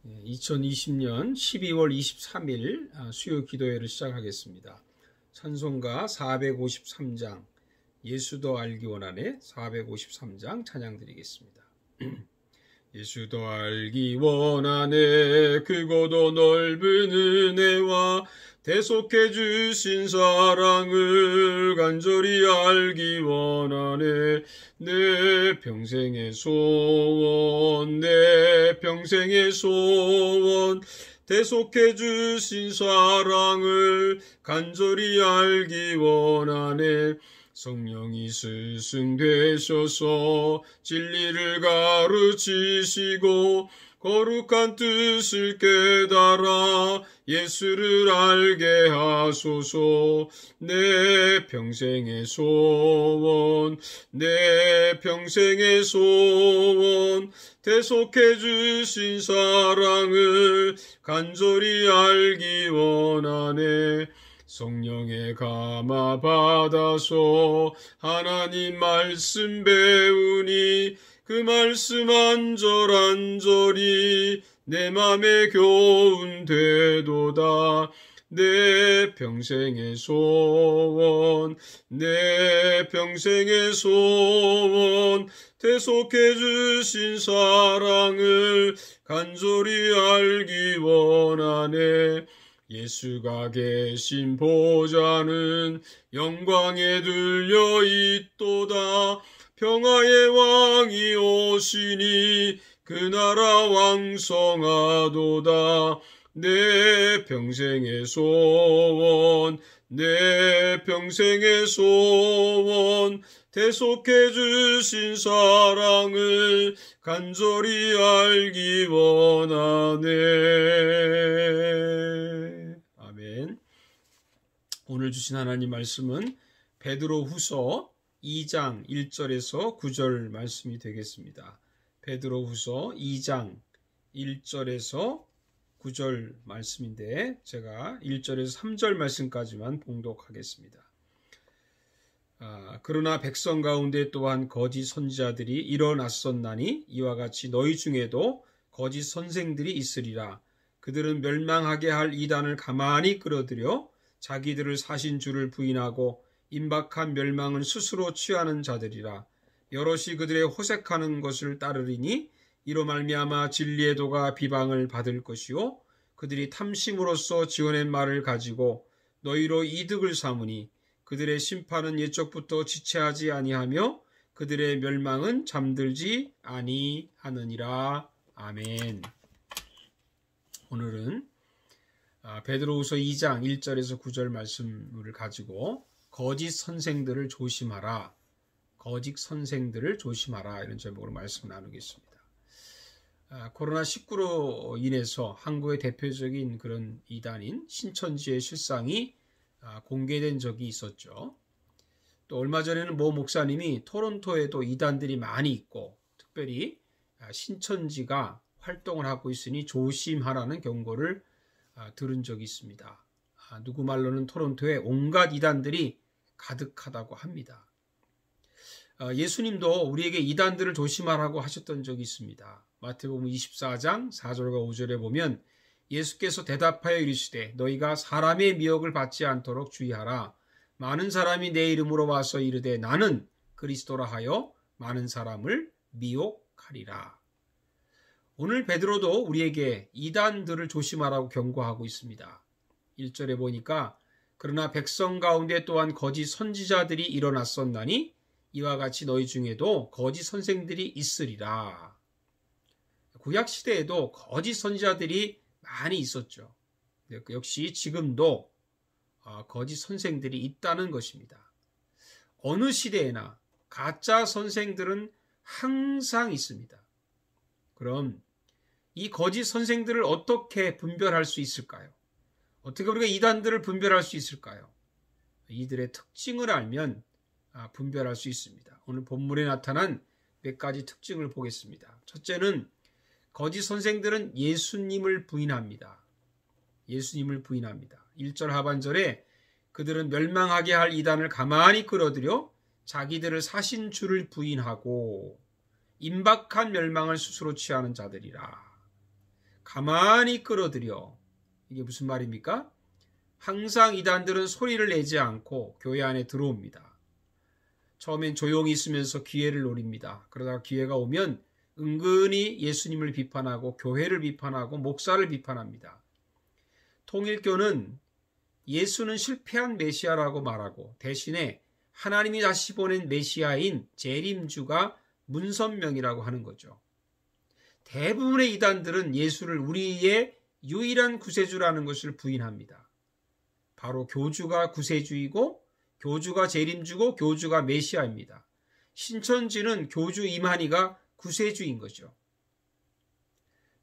2020년 12월 23일 수요 기도회를 시작하겠습니다. 찬송가 453장 예수도 알기 원하네 453장 찬양 드리겠습니다. 예수도 알기 원하네 크고도 넓은 은혜와 대속해 주신 사랑을 간절히 알기 원하네 내 평생의 소원 내 평생의 소원 대속해 주신 사랑을 간절히 알기 원하네 성령이 스승 되셔서 진리를 가르치시고 거룩한 뜻을 깨달아 예수를 알게 하소서 내 평생의 소원 내 평생의 소원 대속해 주신 사랑을 간절히 알기 원하네 성령의 감화 받아서 하나님 말씀 배우니 그 말씀 안절안절이 내 맘에 교훈 되도다 내 평생의 소원 내 평생의 소원 대속해 주신 사랑을 간절히 알기 원하네 예수가 계신 보좌는 영광에 들려 있도다 평화의 왕이 오시니 그 나라 왕성하도다 내 평생의 소원 내 평생의 소원 대속해 주신 사랑을 간절히 알기 원하네. 아멘. 오늘 주신 하나님 말씀은 베드로후서 2장 1절에서 9절 말씀이 되겠습니다. 베드로후서 2장 1절에서 9절 말씀인데 제가 1절에서 3절 말씀까지만 봉독하겠습니다. 그러나 백성 가운데 또한 거짓 선지자들이 일어났었나니 이와 같이 너희 중에도 거짓 선생들이 있으리라. 그들은 멸망하게 할 이단을 가만히 끌어들여 자기들을 사신 주를 부인하고 임박한 멸망을 스스로 취하는 자들이라. 여럿이 그들의 호색하는 것을 따르리니 이로 말미암아 진리의 도가 비방을 받을 것이요 그들이 탐심으로써 지어낸 말을 가지고 너희로 이득을 삼으니 그들의 심판은 옛적부터 지체하지 아니하며 그들의 멸망은 잠들지 아니하느니라. 아멘. 오늘은 베드로후서 2장 1절에서 9절 말씀을 가지고 거짓 선생들을 조심하라. 거짓 선생들을 조심하라. 이런 제목으로 말씀 나누겠습니다. 코로나19로 인해서 한국의 대표적인 그런 이단인 신천지의 실상이 공개된 적이 있었죠. 또 얼마 전에는 모 목사님이 토론토에도 이단들이 많이 있고 특별히 신천지가 활동을 하고 있으니 조심하라는 경고를 들은 적이 있습니다. 누구 말로는 토론토에 온갖 이단들이 가득하다고 합니다. 예수님도 우리에게 이단들을 조심하라고 하셨던 적이 있습니다. 마태복음 24장 4절과 5절에 보면 예수께서 대답하여 이르시되 너희가 사람의 미혹을 받지 않도록 주의하라. 많은 사람이 내 이름으로 와서 이르되 나는 그리스도라 하여 많은 사람을 미혹하리라. 오늘 베드로도 우리에게 이단들을 조심하라고 경고하고 있습니다. 1절에 보니까 그러나 백성 가운데 또한 거짓 선지자들이 일어났었나니 이와 같이 너희 중에도 거짓 선생들이 있으리라. 구약시대에도 거짓 선지자들이 많이 있었죠. 역시 지금도 거짓 선생들이 있다는 것입니다. 어느 시대에나 가짜 선생들은 항상 있습니다. 그럼 이 거짓 선생들을 어떻게 분별할 수 있을까요? 어떻게 우리가 이단들을 분별할 수 있을까요? 이들의 특징을 알면 분별할 수 있습니다. 오늘 본문에 나타난 몇 가지 특징을 보겠습니다. 첫째는 거짓 선생들은 예수님을 부인합니다. 예수님을 부인합니다. 1절 하반절에 그들은 멸망하게 할 이단을 가만히 끌어들여 자기들을 사신 주를 부인하고 임박한 멸망을 스스로 취하는 자들이라. 가만히 끌어들여. 이게 무슨 말입니까? 항상 이단들은 소리를 내지 않고 교회 안에 들어옵니다. 처음엔 조용히 있으면서 기회를 노립니다. 그러다가 기회가 오면 은근히 예수님을 비판하고 교회를 비판하고 목사를 비판합니다. 통일교는 예수는 실패한 메시아라고 말하고 대신에 하나님이 다시 보낸 메시아인 재림주가 문선명이라고 하는 거죠. 대부분의 이단들은 예수를 우리의 유일한 구세주라는 것을 부인합니다. 바로 교주가 구세주이고 교주가 재림주고 교주가 메시아입니다. 신천지는 교주 이만희가 구세주인 거죠.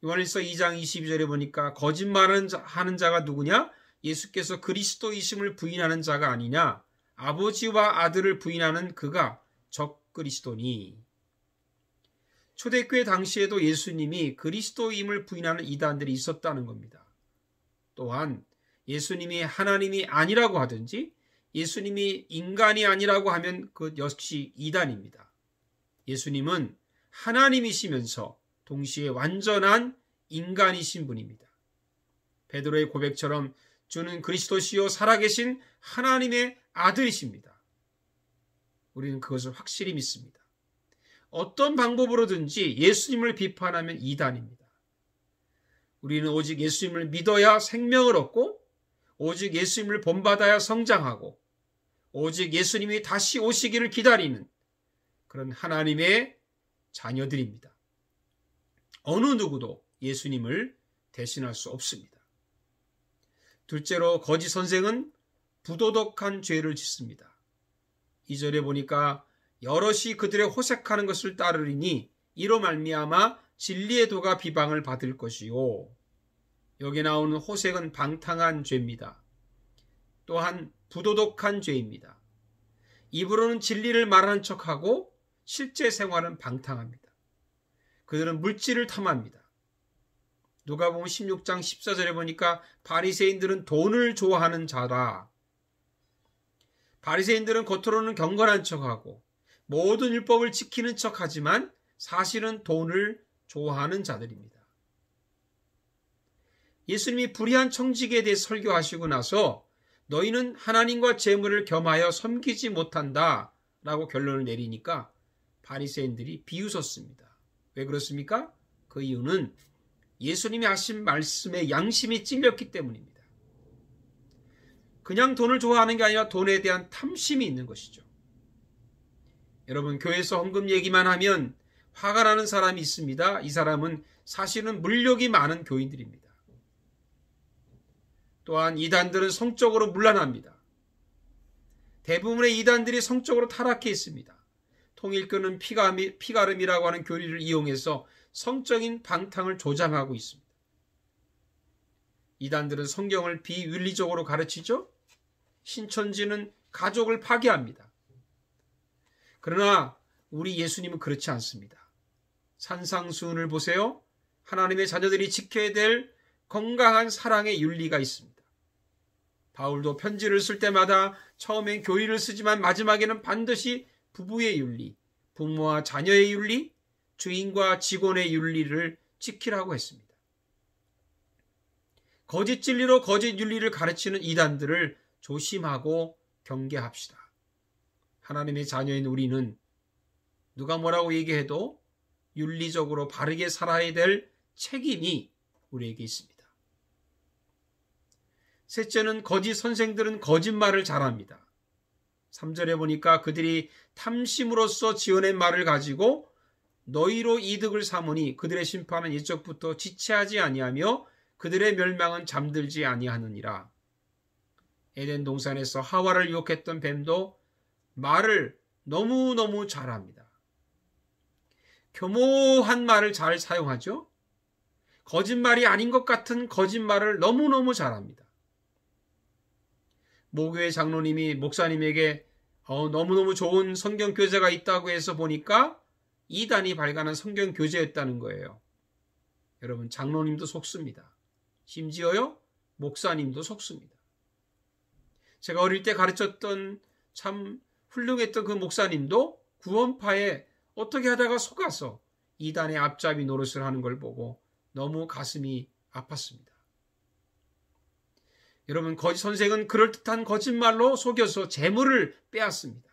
요한일서 2장 22절에 보니까 거짓말하는 자가 누구냐? 예수께서 그리스도이심을 부인하는 자가 아니냐? 아버지와 아들을 부인하는 그가 적그리스도니. 초대교회 당시에도 예수님이 그리스도임을 부인하는 이단들이 있었다는 겁니다. 또한 예수님이 하나님이 아니라고 하든지 예수님이 인간이 아니라고 하면 그 역시 이단입니다. 예수님은 하나님이시면서 동시에 완전한 인간이신 분입니다. 베드로의 고백처럼 주는 그리스도시요 살아계신 하나님의 아들이십니다. 우리는 그것을 확실히 믿습니다. 어떤 방법으로든지 예수님을 비판하면 이단입니다. 우리는 오직 예수님을 믿어야 생명을 얻고 오직 예수님을 본받아야 성장하고 오직 예수님이 다시 오시기를 기다리는 그런 하나님의 자녀들입니다. 어느 누구도 예수님을 대신할 수 없습니다. 둘째로 거짓 선생은 부도덕한 죄를 짓습니다. 2절에 보니까 여럿이 그들의 호색하는 것을 따르리니 이로 말미암아 진리의 도가 비방을 받을 것이요. 여기 나오는 호색은 방탕한 죄입니다. 또한 부도덕한 죄입니다. 입으로는 진리를 말하는 척하고 실제 생활은 방탕합니다. 그들은 물질을 탐합니다. 누가복음 16장 14절에 보니까 바리새인들은 돈을 좋아하는 자라. 바리새인들은 겉으로는 경건한 척하고 모든 율법을 지키는 척하지만 사실은 돈을 좋아하는 자들입니다. 예수님이 불의한 청지기에 대해 설교하시고 나서 너희는 하나님과 재물을 겸하여 섬기지 못한다 라고 결론을 내리니까 바리새인들이 비웃었습니다. 왜 그렇습니까? 그 이유는 예수님이 하신 말씀에 양심이 찔렸기 때문입니다. 그냥 돈을 좋아하는 게 아니라 돈에 대한 탐심이 있는 것이죠. 여러분, 교회에서 헌금 얘기만 하면 화가 나는 사람이 있습니다. 이 사람은 사실은 물욕이 많은 교인들입니다. 또한 이단들은 성적으로 문란합니다. 대부분의 이단들이 성적으로 타락해 있습니다. 통일교는 피가름이라고 하는 교리를 이용해서 성적인 방탕을 조장하고 있습니다. 이단들은 성경을 비윤리적으로 가르치죠. 신천지는 가족을 파괴합니다. 그러나 우리 예수님은 그렇지 않습니다. 산상수훈을 보세요. 하나님의 자녀들이 지켜야 될 건강한 사랑의 윤리가 있습니다. 바울도 편지를 쓸 때마다 처음엔 교리를 쓰지만 마지막에는 반드시 부부의 윤리, 부모와 자녀의 윤리, 주인과 직원의 윤리를 지키라고 했습니다. 거짓 진리로 거짓 윤리를 가르치는 이단들을 조심하고 경계합시다. 하나님의 자녀인 우리는 누가 뭐라고 얘기해도 윤리적으로 바르게 살아야 될 책임이 우리에게 있습니다. 셋째는 거짓 선생들은 거짓말을 잘합니다. 3절에 보니까 그들이 탐심으로써 지어낸 말을 가지고 너희로 이득을 삼으니 그들의 심판은 옛적부터 지체하지 아니하며 그들의 멸망은 잠들지 아니하느니라. 에덴 동산에서 하와를 유혹했던 뱀도 말을 너무너무 잘합니다. 교모한 말을 잘 사용하죠. 거짓말이 아닌 것 같은 거짓말을 너무너무 잘합니다. 모교회 장로님이 목사님에게 너무너무 좋은 성경 교재가 있다고 해서 보니까 이단이 발간한 성경 교재였다는 거예요. 여러분, 장로님도 속습니다. 심지어요, 목사님도 속습니다. 제가 어릴 때 가르쳤던 참 훌륭했던 그 목사님도 구원파에 어떻게 하다가 속아서 이단의 앞잡이 노릇을 하는 걸 보고 너무 가슴이 아팠습니다. 여러분, 거짓 선생은 그럴듯한 거짓말로 속여서 재물을 빼앗습니다.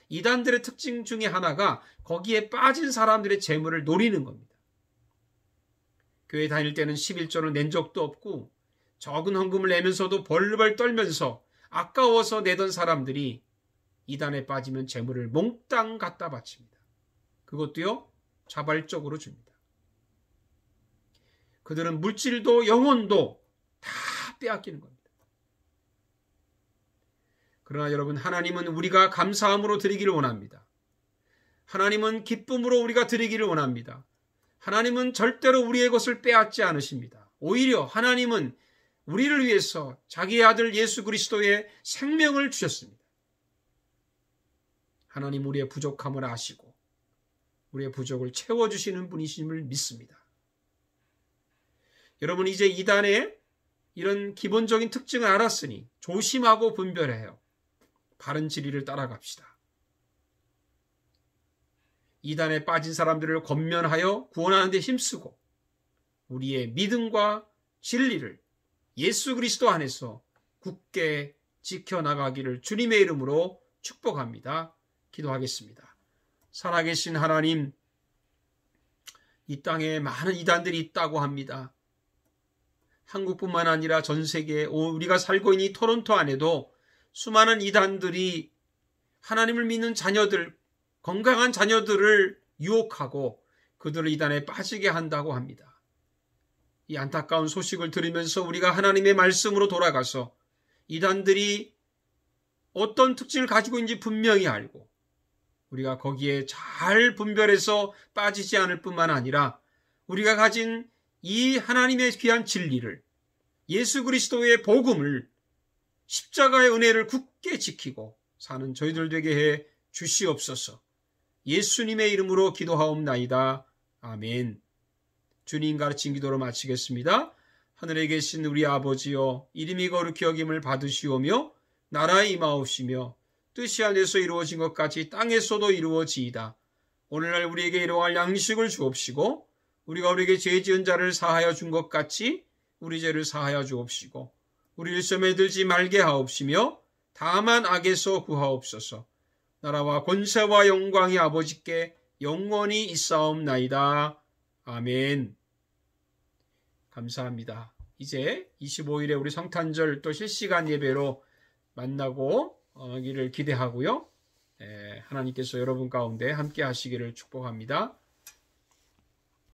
이단들의 특징 중에 하나가 거기에 빠진 사람들의 재물을 노리는 겁니다. 교회 다닐 때는 11조를 낸 적도 없고 적은 헌금을 내면서도 벌벌 떨면서 아까워서 내던 사람들이 이단에 빠지면 재물을 몽땅 갖다 바칩니다. 그것도요, 자발적으로 줍니다. 그들은 물질도 영혼도 다 빼앗기는 겁니다. 그러나 여러분, 하나님은 우리가 감사함으로 드리기를 원합니다. 하나님은 기쁨으로 우리가 드리기를 원합니다. 하나님은 절대로 우리의 것을 빼앗지 않으십니다. 오히려 하나님은 우리를 위해서 자기의 아들 예수 그리스도의 생명을 주셨습니다. 하나님 우리의 부족함을 아시고 우리의 부족을 채워주시는 분이심을 믿습니다. 여러분, 이제 이단의 이런 기본적인 특징을 알았으니 조심하고 분별해요. 바른 진리를 따라갑시다. 이단에 빠진 사람들을 권면하여 구원하는 데 힘쓰고 우리의 믿음과 진리를 예수 그리스도 안에서 굳게 지켜나가기를 주님의 이름으로 축복합니다. 기도하겠습니다. 살아계신 하나님, 이 땅에 많은 이단들이 있다고 합니다. 한국뿐만 아니라 전 세계, 우리가 살고 있는 이 토론토 안에도 수많은 이단들이 하나님을 믿는 자녀들, 건강한 자녀들을 유혹하고 그들을 이단에 빠지게 한다고 합니다. 이 안타까운 소식을 들으면서 우리가 하나님의 말씀으로 돌아가서 이단들이 어떤 특징을 가지고 있는지 분명히 알고 우리가 거기에 잘 분별해서 빠지지 않을 뿐만 아니라 우리가 가진 이 하나님의 귀한 진리를, 예수 그리스도의 복음을, 십자가의 은혜를 굳게 지키고 사는 저희들 되게 해 주시옵소서. 예수님의 이름으로 기도하옵나이다. 아멘. 주님 가르친 기도로 마치겠습니다. 하늘에 계신 우리 아버지여, 이름이 거룩히 여김을 받으시오며 나라에 임하옵시며 뜻이 하늘에서 이루어진 것 같이 땅에서도 이루어지이다. 오늘날 우리에게 일용할 양식을 주옵시고 우리가 우리에게 죄 지은 자를 사하여 준 것 같이 우리 죄를 사하여 주옵시고 우리를 시험에 들지 말게 하옵시며 다만 악에서 구하옵소서. 나라와 권세와 영광이 아버지께 영원히 있사옵나이다. 아멘. 감사합니다. 이제 25일에 우리 성탄절 또 실시간 예배로 만나고 기를 기대하고요. 하나님께서 여러분 가운데 함께 하시기를 축복합니다.